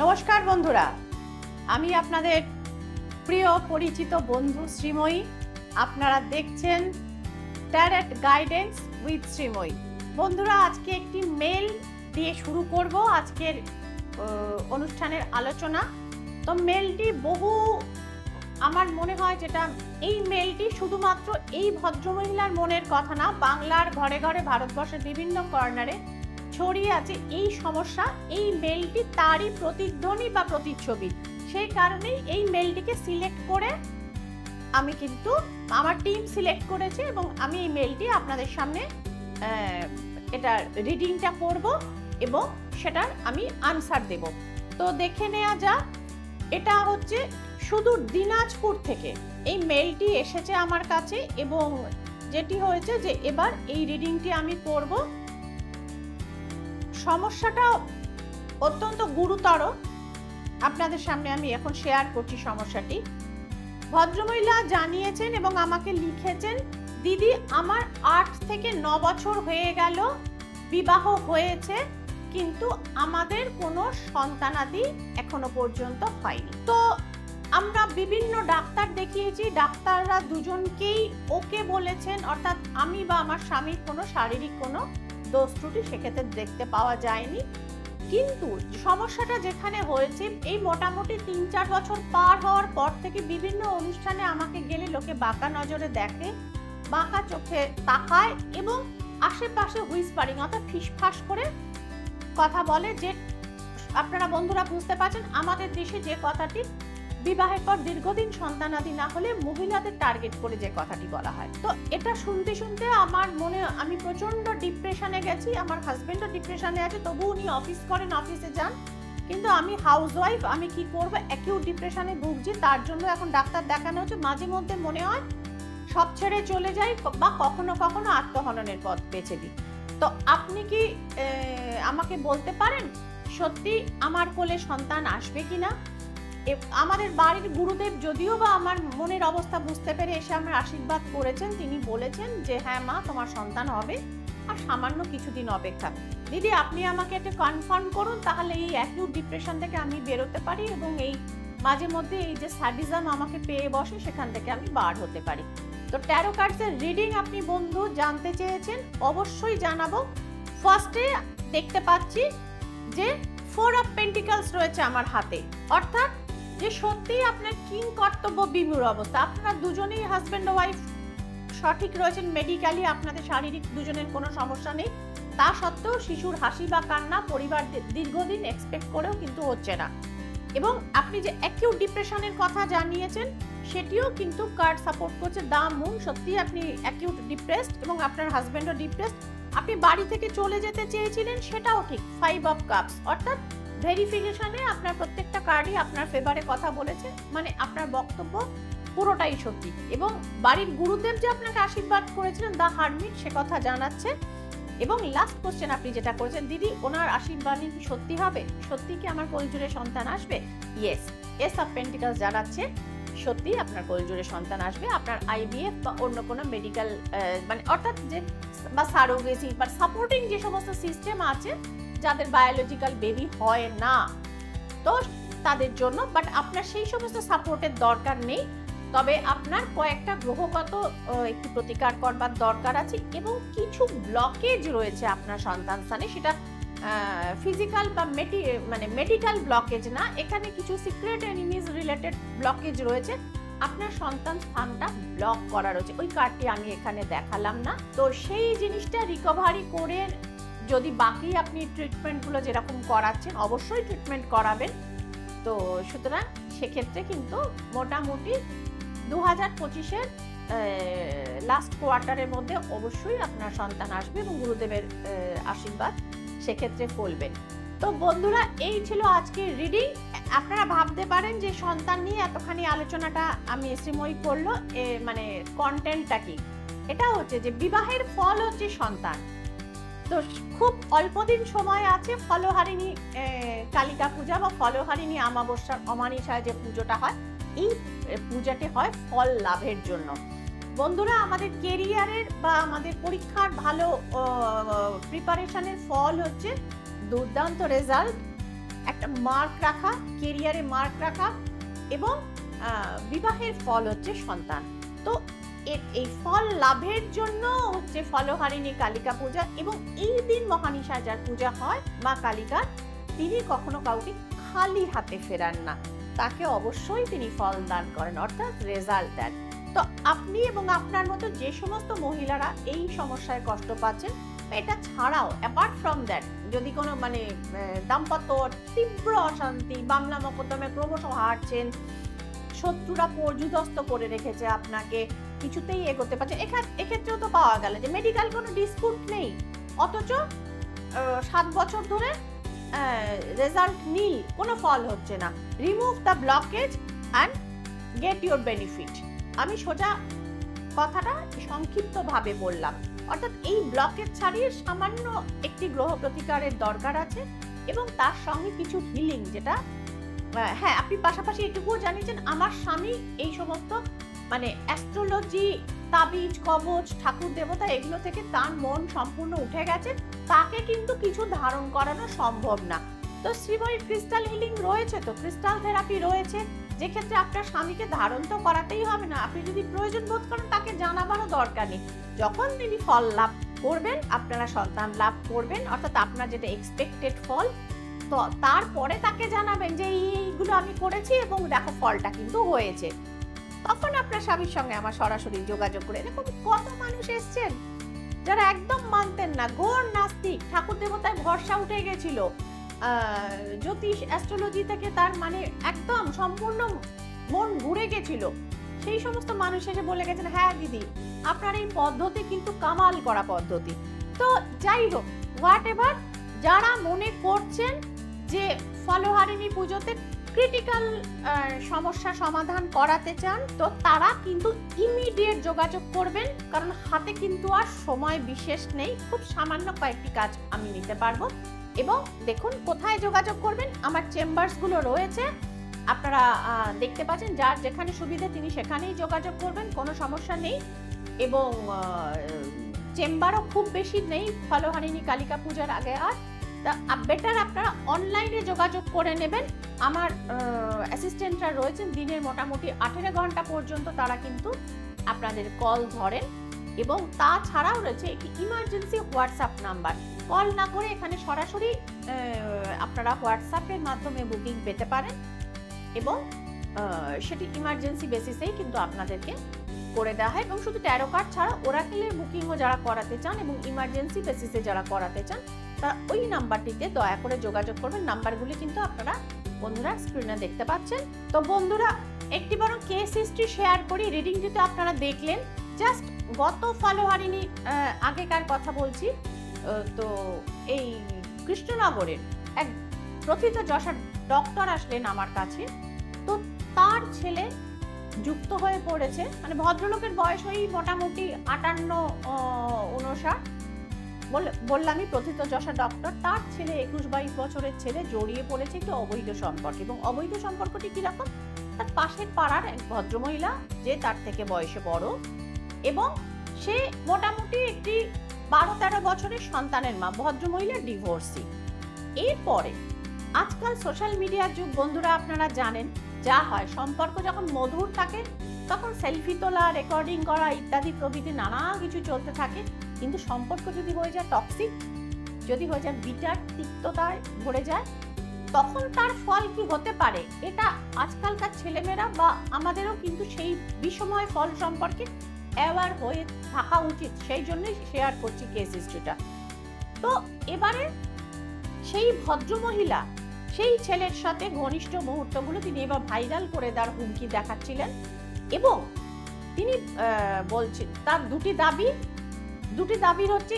নমস্কার বন্ধুরা, আমি আপনাদের প্রিয় পরিচিত বন্ধু শ্রীময়ী। আপনারা দেখছেন ট্যারট গাইডেন্স উইথ শ্রীময়ী। বন্ধুরা, আজকে একটি মেল দিয়ে শুরু করব আজকের অনুষ্ঠানের আলোচনা। তো মেলটি আমার মনে হয় যেটা এই মেলটি শুধুমাত্র এই ভদ্রমহিলার মনের কথা না, বাংলার ঘরে ঘরে ভারতবর্ষের বিভিন্ন কর্নারে ছড়িয়ে আছে এই সমস্যা। এই মেলটি তারই প্রতিধ্বনি বা প্রতিচ্ছবি। সেই কারণেই এই মেলটিকে সিলেক্ট করে আমি কিন্তু আমার টিম সিলেক্ট করেছে এবং আমি এই মেলটি আপনাদের সামনে এটার রিডিংটা করব এবং সেটার আমি আনসার দেব। তো দেখে নেওয়া যাক। এটা হচ্ছে সুদূর দিনাজপুর থেকে এই মেলটি এসেছে আমার কাছে এবং যেটি হয়েছে যে এবার এই রিডিংটি আমি করব। সমস্যাটা অত্যন্ত গুরুতর, আপনাদের সামনে আমি এখন শেয়ার করছি সমস্যাটি। ভদ্রমহিলা জানিয়েছেন এবং আমাকে লিখেছেন, দিদি আমার 8 থেকে 9 বছর হয়ে গেল বিবাহ হয়েছে, কিন্তু আমাদের কোনো সন্তানাদি এখনো পর্যন্ত হয়নি। তো আমরা বিভিন্ন ডাক্তার দেখিয়েছি, ডাক্তাররা দুজনকেই ওকে বলেছেন, অর্থাৎ আমি বা আমার স্বামীর কোনো শারীরিক কোনো দোষ ত্রুটি সেক্ষেত্রে দেখতে পাওয়া যায়নি। কিন্তু সমস্যাটা যেখানে হয়েছে, এই মোটামুটি 3-4 বছর পার হওয়ার পর থেকে বিভিন্ন অনুষ্ঠানে আমাকে গেলে লোকে বাঁকা নজরে দেখে, বাঁকা চোখে তাকায় এবং আশেপাশে হুইসপারিং অর্থাৎ ফিসফাস করে কথা বলে। যে আপনারা বন্ধুরা বুঝতে পারছেন, আমাদের দেশে যে কথাটি বিবাহের পর দীর্ঘদিন সন্তানাদি না হলে মহিলাদের টার্গেট করে যে কথাটি বলা হয়। তো এটা শুনতে শুনতে আমার মনে আমি প্রচন্ড ডিপ্রেশনে গেছি। আমার হাজবেন্ডও ডিপ্রেশনে আছে, তবু উনি অফিস করেন, অফিসে যান, কিন্তু আমি হাউসওয়াইফ, আমি কি করব, অ্যাকিউট ডিপ্রেশনে ভুগছি। তার জন্য এখন ডাক্তার দেখানো হচ্ছে। মাঝে মধ্যে মনে হয় সব ছেড়ে চলে যাই বা কখনো কখনো আত্মহননের পথ বেছে দিই। তো আপনি কি আমাকে বলতে পারেন সত্যি আমার কোলে সন্তান আসবে কিনা? আমাদের বাড়ির গুরুদেব যদিও বা আমার মনের অবস্থা বুঝতে পেরে এসে আমার আশীর্বাদ করেছেন। তিনি বলেছেন যে হ্যাঁ মা, তোমার সন্তান হবে, আর সামান্য কিছুদিন অপেক্ষা। দিদি আপনি আমাকে এটা কনফার্ম করুন, তাহলে এই অ্যাকিউট ডিপ্রেশন থেকে আমি বেরোতে পারি এবং এই মাঝে মধ্যে এই যে স্যাডিজম আমাকে পেয়ে বসে সেখান থেকে আমি বার হতে পারি। তো ট্যারো কার্ডসের রিডিং আপনি বন্ধু জানতে চেয়েছেন, অবশ্যই জানাবো। ফার্স্টে দেখতে পাচ্ছি যে 4 অফ পেন্টিকলস রয়েছে আমার হাতে, অর্থাৎ যে সত্যিই আপনার কিং কর্তব্য বিমূঢ় অবস্থা। আপনারা দুজনেই হাজব্যান্ড ও ওয়াইফ সঠিক রয়েছেন মেডিকেলি, আপনাদের শারীরিক দুজনের কোনো সমস্যা নেই। তা সত্ত্বেও শিশুর হাসি বা কান্না পরিবার দীর্ঘদিন এক্সপেক্ট করেও কিন্তু হচ্ছে না। এবং আপনি যে অ্যাকিউট ডিপ্রেশনের কথা জানিয়েছেন সেটিও কিন্তু কার্ড সাপোর্ট করছে। দা মুন, সত্যি আপনি অ্যাকিউট ডিপ্রেসড এবং আপনার হাজব্যান্ডও ডিপ্রেসড। আপনি বাড়ি থেকে চলে যেতে চেয়েছিলেন, সেটাও ঠিক। 5 অফ কাপস, অর্থাৎ ভেরিফিকেশনে আপনার প্রত্যেকটা কার্ডই আপনার ফেভারে কথা বলেছে, মানে আপনার বক্তব্য পুরোটাই সত্যি। এবং বাড়ির গুরুদেব যে আপনাকে আশীর্বাদ করেছিলেন, দা হারমিট, সে কথা জানাচ্ছে। এবং লাস্ট কোশ্চেন আপনি যেটা করেছেন, দিদি ওনার আশীর্বাদ কি সত্যি হবে? সত্যি কি আমার কোলজুড়ে সন্তান আসবে? ইয়েস, এস অফ পেন্টিকলস জানাচ্ছে সত্যি আপনার কোলজুড়ে সন্তান আসবে। আপনার আইভিএফ বা অন্য কোনো মেডিকেল মানে অর্থাৎ যে বা সারোগেসি বা সাপোর্টিং যে সমস্ত সিস্টেম আছে যাদের বায়োলজিক্যাল বেবি হয় না, তো তাদের জন্য, বাট আপনার সেই সমস্ত সাপোর্টের দরকার নেই। তবে আপনার কয়েকটা গ্রহগত একটু প্রতিকার করবার দরকার আছে এবং কিছু ব্লকেজ রয়েছে আপনার সন্তান স্থানে। সেটা ফিজিক্যাল বা মেডিকেল ব্লকেজ না, এখানে কিছু সিক্রেট এনিমিজ রিলেটেড ব্লকেজ রয়েছে। আপনার সন্তান স্থানটা ব্লক করা রয়েছে, ওই কার্ডটি আমি এখানে দেখালাম না। তো সেই জিনিসটা রিকভারি করে যদি বাকি আপনি ট্রিটমেন্টগুলো যেরকম করাচ্ছেন অবশ্যই ট্রিটমেন্ট করাবেন। তো সুতরাং সেক্ষেত্রে কিন্তু মোটামুটি 2025-এর লাস্ট কোয়ার্টারের মধ্যে অবশ্যই আপনার সন্তান আসবে এবং গুরুদেবের আশীর্বাদ সেক্ষেত্রে ফলবেন। তো বন্ধুরা, এই ছিল আজকের রিডিং। আপনারা ভাবতে পারেন যে সন্তান নিয়ে এতখানি আলোচনাটা আমি শ্রীময়ী করলো, মানে কন্টেন্টটা কি? এটা হচ্ছে যে বিবাহের ফল হচ্ছে সন্তান। তো খুব অল্প দিন সময় আছে ফলহারিণী কালিকা পূজা বা ফলহারিণী অমাবস্যার অমানিসায় যে পুজোটা হয়, এই পূজাটি হয় ফল লাভের জন্য। বন্ধুরা, আমাদের কেরিয়ারের বা আমাদের পরীক্ষার ভালো প্রিপারেশনের ফল হচ্ছে দুর্দান্ত রেজাল্ট, একটা মার্ক রাখা, কেরিয়ারে মার্ক রাখা এবং বিবাহের ফল হচ্ছে সন্তান। তো এই ফল লাভের জন্য হচ্ছে ফলহারিণী কালিকা পূজা, এবং এই দিন মহানিশায় যার পূজা হয় মা কালিকার, তিনি কখনো কাউকে খালি হাতে ফেরান না, তাকে অবশ্যই তিনি ফল দান করেন, অর্থাৎ রেজাল্ট দেন। তো আপনি এবং আপনার মতো যে সমস্ত মহিলারা এই সমস্যায় কষ্ট পাচ্ছেন, এটা ছাড়াও অ্যাপার্ট ফ্রম দ্যাট, যদি কোনো মানে দাম্পত্য তীব্র অশান্তি, মামলা মোকদ্দমায় ক্রমশ হারছেন, শত্রুরা পর্যুদস্ত করে রেখেছে আপনাকে, কিছুতেই এগোতে পারছে, এক্ষেত্রেও তো পাওয়া গেল যে মেডিকেল কোনো ডিসপুট নেই, অথচ 7 বছর ধরে রেজাল্ট নীল, কোনো ফল হচ্ছে না। Remove the blockage and get your benefit. আমি সোজা কথাটা সংক্ষিপ্তভাবে বললাম, অর্থাৎ এই ব্লকেজ ছাড়িয়ে সামান্য একটি গ্রহ প্রতিকারের দরকার আছে, এবং তার সঙ্গে কিছু হিলিং, যেটা হ্যাঁ আপনি পাশাপাশি এটুকুও জানিয়েছেন আমার স্বামী এই সমস্ত মানে অ্যাস্ট্রোলজি, তাবিজ, কবচ, ঠাকুর দেবতা এগুলো থেকে তার মন সম্পূর্ণ উঠে গেছে, তাকে কিন্তু কিছু ধারণ করানো সম্ভব না। তো শ্রীময়ী ক্রিস্টাল হিলিং রয়েছে, তো ক্রিস্টাল থেরাপি রয়েছে, যে ক্ষেত্রে আপনার স্বামীকে ধারণ তো করাতেই হবে না, আপনি যদি প্রয়োজন বোধ করেন তাকে জানাবারও দরকার নেই। যখন তিনি ফল লাভ করবেন, আপনারা সন্তান লাভ করবেন, অর্থাৎ আপনার যেটা এক্সপেক্টেড ফল, তো তারপরে তাকে জানাবেন যে এইগুলো আমি করেছি এবং দেখো ফলটা কিন্তু হয়েছে, তখন আপনার স্বামীর সঙ্গে আমার সরাসরি যোগাযোগ করে। এরকম কত মানুষ এসছেন যারা একদম মানতেন না, ঘোর নাস্তিক, ঠাকুর দেবতায় ভরসা উঠে গেছিল, জ্যোতিষ অ্যাস্ট্রোলজি থেকে তার মানে একদম সম্পূর্ণ মন ঘুরে গেছিল, সেই সমস্ত মানুষ এসে বলে গেছেন হ্যাঁ দিদি আপনার এই পদ্ধতি কিন্তু কামাল করা পদ্ধতি। তো যাই হোক, হোয়াট এভার, যারা মনে করছেন যে ফলহারিণী পুজোতে ক্রিটিক্যাল সমস্যা সমাধান করাতে চান, তো তারা কিন্তু ইমিডিয়েট যোগাযোগ করবেন, কারণ হাতে কিন্তু আর সময় বিশেষ নেই, খুব সামান্য কয়েকটি কাজ আমি নিতে পারবো। এবং দেখুন কোথায় যোগাযোগ করবেন, আমার চেম্বারসগুলো রয়েছে, আপনারা দেখতে পাচ্ছেন, যার যেখানে সুবিধা তিনি সেখানেই যোগাযোগ করবেন, কোনো সমস্যা নেই। এবং চেম্বারও খুব বেশি নেই ফলহারিণী কালিকা পূজার আগে, আর তা বেটার আপনারা অনলাইনে যোগাযোগ করে নেবেন। আমার অ্যাসিস্ট্যান্টরা রয়েছেন, দিনের মোটামুটি 18 ঘন্টা পর্যন্ত তারা কিন্তু আপনাদের কল ধরেন, এবং তাছাড়াও রয়েছে একটি ইমার্জেন্সি হোয়াটসঅ্যাপ নাম্বার, কল না করে এখানে সরাসরি আপনারা হোয়াটসঅ্যাপের মাধ্যমে বুকিং পেতে পারেন, এবং সেটি ইমার্জেন্সি বেসিসেই কিন্তু আপনাদেরকে করে দেওয়া হয়। এবং শুধু ট্যারো কার্ড ছাড়া ওরাকেলের বুকিংও যারা করাতে চান এবং ইমার্জেন্সি বেসিসে যারা করাতে চান, তারা ওই নাম্বারটিতে দয়া করে যোগাযোগ করবেন। নাম্বারগুলি কিন্তু আপনারা বন্ধুরা স্ক্রিনে দেখতে পাচ্ছেন। তো বন্ধুরা একটি বরং কেস হিস্ট্রি শেয়ার করি, রিডিং যেটা আপনারা দেখলেন, জাস্ট গত ফলহারিণী আগেকার কথা বলছি। তো এই কৃষ্ণনগরের এক প্রথিত যশা ডক্টর আসলেন আমার কাছে, তো তার ছেলে যুক্ত হয়ে পড়েছে, মানে ভদ্রলোকের বয়স ওই মোটামুটি 58-59, বললামই প্রথিত যশা ডক্টর, তার ছেলে 21-22 বছরের ছেলে জড়িয়ে পড়েছে একটু অবৈধ সম্পর্কে। এবং অবৈধ সম্পর্কটি কিরকম, তার পাশের পাড়ার এক ভদ্রমহিলা, যে তার থেকে বয়সে বড়, এবং সে মোটামুটি একটি 12-13 বছরের সন্তানের মা, ভদ্রমহিলা ডিভোর্সি। এরপরে আজকাল সোশ্যাল মিডিয়ার যুগ বন্ধুরা, আপনারা জানেন যা হয়, সম্পর্ক যখন মধুর থাকে তখন সেলফি তোলা, রেকর্ডিং করা ইত্যাদি প্রভৃতি নানা কিছু চলতে থাকে, কিন্তু সম্পর্ক যদি হয়ে যায় টক্সিক, যদি হয়ে যায় বিটার, তিক্ততায় ভরে যায়, তখন তার ফল কি হতে পারে, এটা আজকালকার ছেলেমেয়েরা বা আমাদেরও কিন্তু সেই বিষময় ফল সম্পর্কে অ্যাওয়ার হয়ে থাকা উচিত, সেই জন্যই শেয়ার করছি কেস হিস্ট্রিটা। তো এবারে সেই ভদ্রমহিলা সেই ছেলের সাথে ঘনিষ্ঠ মুহূর্তগুলো তিনি এবার ভাইরাল করে দেওয়ার হুমকি দেখাচ্ছিলেন, এবং তিনি বলছেন তার দুটি দাবির হচ্ছে,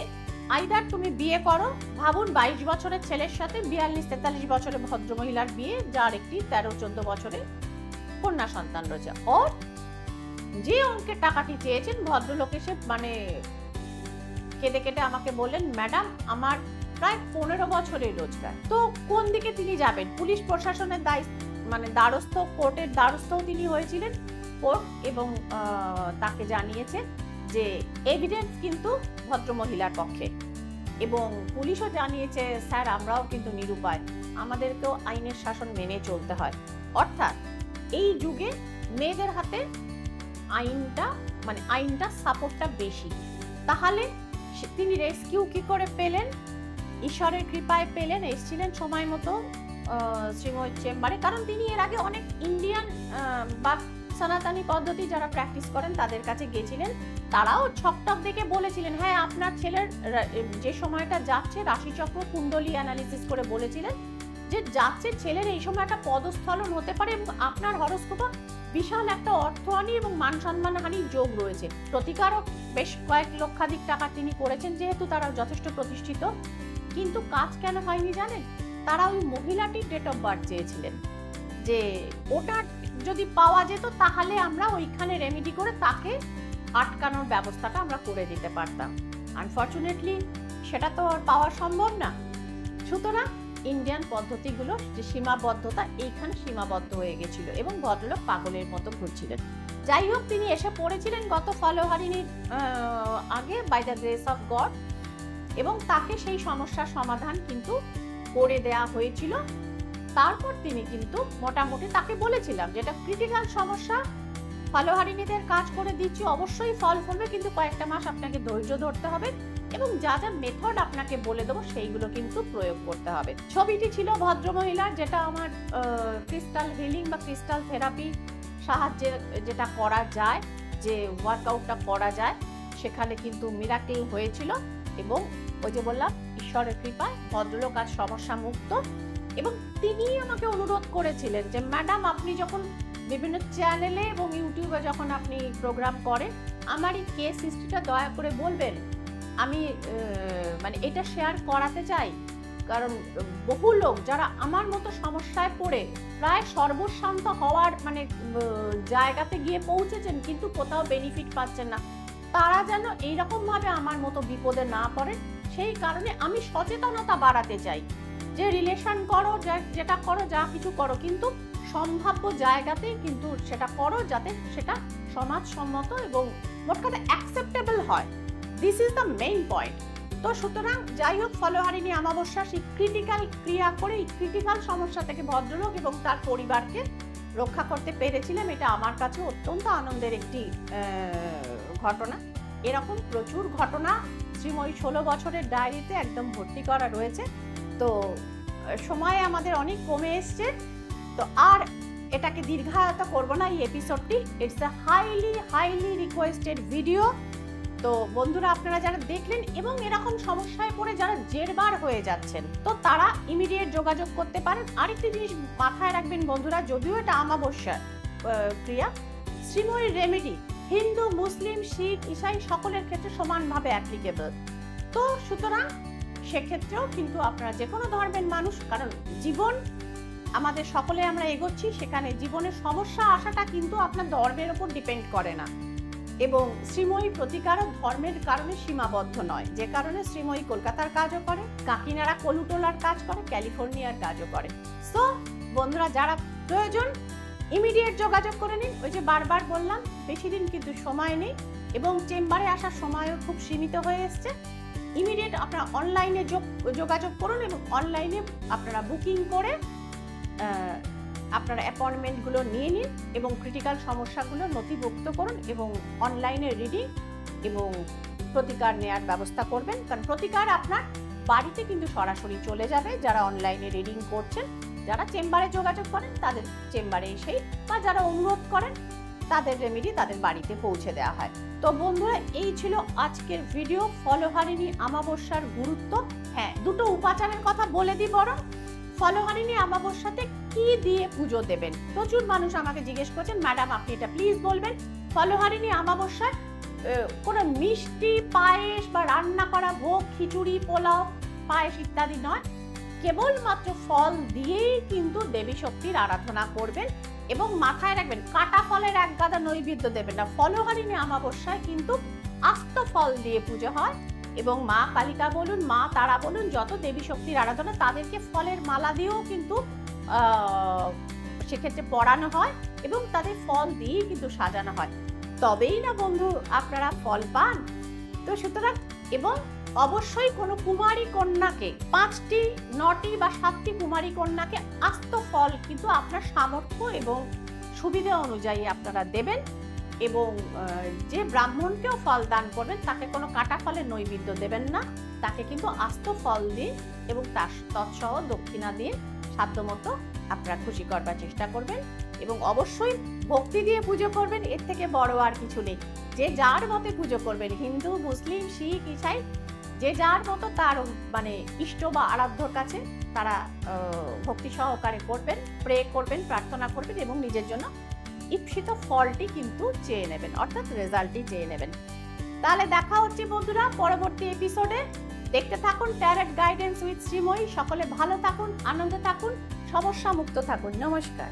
আইদার তুমি বিয়ে করো, ভাবুন 22 বছরের ছেলের সাথে 42-43 বছরের ভদ্রমহিলার বিয়ে, যার একটি 13-14 বছরের কন্যা সন্তান রয়েছে, ওর যে অঙ্কের টাকাটি চেয়েছেন ভদ্রলোক এসে মানে কেঁদে কেটে আমাকে বললেন, ম্যাডাম আমার প্রায় 15 বছরের রোজগার, তো কোন দিকে তিনি যাবেন। পুলিশ প্রশাসনের দ্বারস্থ, কোর্টের দ্বারস্থও তিনি হয়েছিলেন, কোর্ট এবং তাকে জানিয়েছে যে এভিডেন্স কিন্তু ভদ্রমহিলার পক্ষে, এবং পুলিশও জানিয়েছে স্যার আমরাও কিন্তু নিরুপায়, আমাদেরকেও আইনের শাসন মেনে চলতে হয়। অর্থাৎ এই যুগে মেয়েদের হাতে আইনটা সাপোর্টটা বেশি। তাহলে তিনি রেস্কিউ কি করে পেলেন? ঈশ্বরের কৃপায় পেলেন। এসেছিলেন সময় মতো শ্রীময়ীর চেম্বারে, কারণ তিনি এর আগে অনেক ইন্ডিয়ান বা সনাতনী পদ্ধতি যারা প্র্যাকটিস করেন তাদের কাছে গেছিলেন। তারাও ছকটক দেখে বলেছিলেন হ্যাঁ আপনার ছেলের যে সময়টা যাচ্ছে, রাশিচক্র কুণ্ডলী অ্যানালিসিস করে বলেছিলেন যে যাচ্ছে ছেলের এই সময় একটা পদস্খলন হতে পারে এবং আপনার হরোস্কোপে বিশাল একটা অর্থহানি এবং মান সম্মানহানির যোগ রয়েছে। প্রতিকারও বেশ কয়েক লক্ষাধিক টাকা তিনি করেছেন, যেহেতু তারা যথেষ্ট প্রতিষ্ঠিত। কিন্তু কাজ কেন হয়নি জানেন? তারা ওই মহিলাটির ডেট অফ বার্থ চেয়েছিলেন, যে ওটা যদি পাওয়া যেত তাহলে আমরা ওইখানে রেমেডি করে তাকে আটকানোর ব্যবস্থাটা আমরা করে দিতে পারতাম। আনফর্চুনেটলি সেটা তো আর পাওয়া সম্ভব না। সুতরাং ইন্ডিয়ান পদ্ধতিগুলো যে সীমাবদ্ধতা, এইখানে সীমাবদ্ধ হয়ে গেছিল এবং ভদ্রলোক পাগলের মতো ঘুরছিলেন। যাই হোক, তিনি এসে পড়েছিলেন গত ফলহারিণীর আগে by the grace of God, এবং তাকে সেই সমস্যার সমাধান কিন্তু করে দেয়া হয়েছিল। তারপর তিনি কিন্তু মোটামুটি তাকে বলেছিলাম যেটা ক্রিটিক্যাল সমস্যা, ফলহারিণীদের কাজ করে দিচ্ছি, অবশ্যই ফল ফলবে, কিন্তু কয়েকটা মাস আপনাকে ধৈর্য ধরতে হবে এবং যা যা মেথড আপনাকে বলে দেবো সেইগুলো কিন্তু প্রয়োগ করতে হবে। ছবিটি ছিল ভদ্রমহিলার, যেটা আমার ক্রিস্টাল হিলিং বা ক্রিস্টাল থেরাপি সাহায্যে যেটা করা যায়, যে ওয়ার্কআউটটা করা যায়, সেখানে কিন্তু মিরাকেল হয়েছিল। এবং ওই যে বললাম ঈশ্বরের কৃপায় ভদ্রলোক আজ সমস্যা মুক্ত। এবং তিনি আমাকে অনুরোধ করেছিলেন যে ম্যাডাম আপনি যখন বিভিন্ন চ্যানেলে এবং ইউটিউবে যখন আপনি প্রোগ্রাম করেন, আমার এই কেস হিস্ট্রিটা দয়া করে বলবেন, আমি এটা শেয়ার করাতে চাই। কারণ বহু লোক যারা আমার মতো সমস্যায় পড়ে প্রায় সর্বশান্ত হওয়ার জায়গাতে গিয়ে পৌঁছেছেন, কিন্তু কোথাও বেনিফিট পাচ্ছেন না, তারা যেন এইরকম ভাবে আমার মতো বিপদে না পড়ে, সেই কারণে আমি সচেতনতা বাড়াতে চাই যে রিলেশন করো, যেটা করো, যা কিছু করো, কিন্তু সম্ভাব্য জায়গাতে কিন্তু সেটা করো যাতে সেটা সমাজসম্মত এবং মোট কথা অ্যাকসেপ্টেবল হয়। This is the main point. তো সুতরাং যাই হোক, ফলহারিণী অমাবস্যা সেই ক্রিটিক্যাল ক্রিয়া করে এই ক্রিটিক্যাল সমস্যা থেকে ভদ্রলোক এবং তার পরিবারকে রক্ষা করতে পেরেছিলাম। এটা আমার কাছে অত্যন্ত আনন্দের একটি ঘটনা। এরকম প্রচুর ঘটনা শ্রীময়ী 16 বছরের ডায়েরিতে একদম ভর্তি করা রয়েছে। তো সময় আমাদের অনেক কমে এসছে, তো আর এটাকে দীর্ঘায়িত করবো না এই এপিসোডটি। It's a highly requested video. তো বন্ধুরা, আপনারা যারা দেখলেন এবং এরকম সমস্যায় পড়ে যারা জেরবার হয়ে যাচ্ছেন, তো তারা ইমিডিয়েট যোগাযোগ করতে পারেন। আরেকটি জিনিস মাথায় রাখবেন বন্ধুরা, যদিও এটা অমাবস্যার ক্রিয়া, শ্রীময়ীর রেমেডি হিন্দু, মুসলিম, শিখ, ইসাই সকলের ক্ষেত্রে সমানভাবে অ্যাপ্লিকেবল। তো সুতরাং সেক্ষেত্রেও কিন্তু আপনারা যে কোনো ধর্মের মানুষ, কারণ জীবন আমাদের সকলে আমরা এগোচ্ছি, সেখানে জীবনের সমস্যা আসাটা কিন্তু আপনার ধর্মের উপর ডিপেন্ড করে না। এবং শ্রীময়ী প্রতিকারক ধর্মের কারণে সীমাবদ্ধ নয়, যে কারণে শ্রীময়ী কলকাতার কাজও করে, কাকিনাড়া কলুটোলার কাজ করে, ক্যালিফোর্নিয়ার কাজও করে। সো বন্ধুরা, যারা প্রয়োজন ইমিডিয়েট যোগাযোগ করে নিন। ওই যে বারবার বললাম, বেশি দিন কিন্তু সময় নেই এবং চেম্বারে আসার সময়ও খুব সীমিত হয়ে এসছে। ইমিডিয়েট আপনারা অনলাইনে যোগাযোগ করুন এবং অনলাইনে আপনারা বুকিং করে আপনারা অ্যাপয়েন্টমেন্টগুলো নিয়ে নিন এবং ক্রিটিক্যাল সমস্যাগুলো নথিভুক্ত করুন এবং অনলাইনে রিডিং এবং প্রতিকার নেওয়ার ব্যবস্থা করবেন। কারণ প্রতিকার আপনার বাড়িতে কিন্তু সরাসরি চলে যাবে। যারা অনলাইনে রিডিং করছেন, যারা চেম্বারে যোগাযোগ করেন তাদের চেম্বারে এসেই, বা যারা অনুরোধ করেন তাদের রেমেডি তাদের বাড়িতে পৌঁছে দেওয়া হয়। তো বন্ধুরা, এই ছিল আজকের ভিডিও, ফলহারিণী অমাবস্যার গুরুত্ব। হ্যাঁ, দুটো উপাচারের কথা বলে দিই বরং। ফলহারিণী অমাবস্যাতে কি দিয়ে পুজো দেবেন? প্রচুর মানুষ আমাকে জিজ্ঞেস করছেন, ম্যাডাম আপনি এটা প্লিজ বলবেন। ফলহারিণী অমাবস্যায় কোনো মিষ্টি, পায়েস বা রান্না করা ভোগ, খিচুড়ি, পোলাও, পায়েস ইত্যাদি নয়, কেবলমাত্র ফল দিয়েই কিন্তু দেবী শক্তির আরাধনা করবেন। এবং মাথায় রাখবেন, কাটা ফলের এক গাদা নৈবেদ্য দেবেন না। ফলহারিণী অমাবস্যায় কিন্তু আস্ত ফল দিয়ে পুজো হয় এবং মা কালিকা বলুন, মা তারা বলুন, যত দেবী শক্তির আরাধনা, তাদেরকে ফলের মালা দিয়েও কিন্তু সেক্ষেত্রে পরানো হয় এবং তাদের ফল দিয়েই কিন্তু সাজানো হয়। তবেই না বন্ধু আপনারা ফল পান। তো সুতরাং, এবং অবশ্যই কোনো কুমারী কন্যাকে 5টি 9টি বা 7টি কুমারী কন্যাকে আস্ত ফল কিন্তু আপনার সামর্থ্য এবং সুবিধা অনুযায়ী আপনারা দেবেন, এবং যে ব্রাহ্মণকেও ফল দান করবেন তাকে কোনো কাটা ফলের নৈবেদ্য দেবেন না, তাকে কিন্তু আস্ত ফল দিয়ে এবং তার তৎসহ দক্ষিণা দিয়ে সাধ্যমতো আপনারা খুশি করবার চেষ্টা করবেন, এবং অবশ্যই ভক্তি দিয়ে পুজো করবেন। এর থেকে বড় আর কিছু নেই। যে যার মতে পুজো করবেন, হিন্দু, মুসলিম, শিখ, ইসাই, যে যার মতো তার মানে ইষ্ট বা আরাধ্যর কাছে তারা ভক্তি সহকারে করবেন, প্রে করবেন, প্রার্থনা করবেন এবং নিজের জন্য ইপ্সিত ফলটি কিন্তু চেয়ে নেবেন, অর্থাৎ রেজাল্টটি চেয়ে নেবেন। তাহলে দেখা হচ্ছে বন্ধুরা পরবর্তী এপিসোডে। দেখতে থাকুন ট্যারট গাইডেন্স উইথ শ্রীময়ী। সকলে ভালো থাকুন, আনন্দে থাকুন, সমস্যা মুক্ত থাকুন। নমস্কার।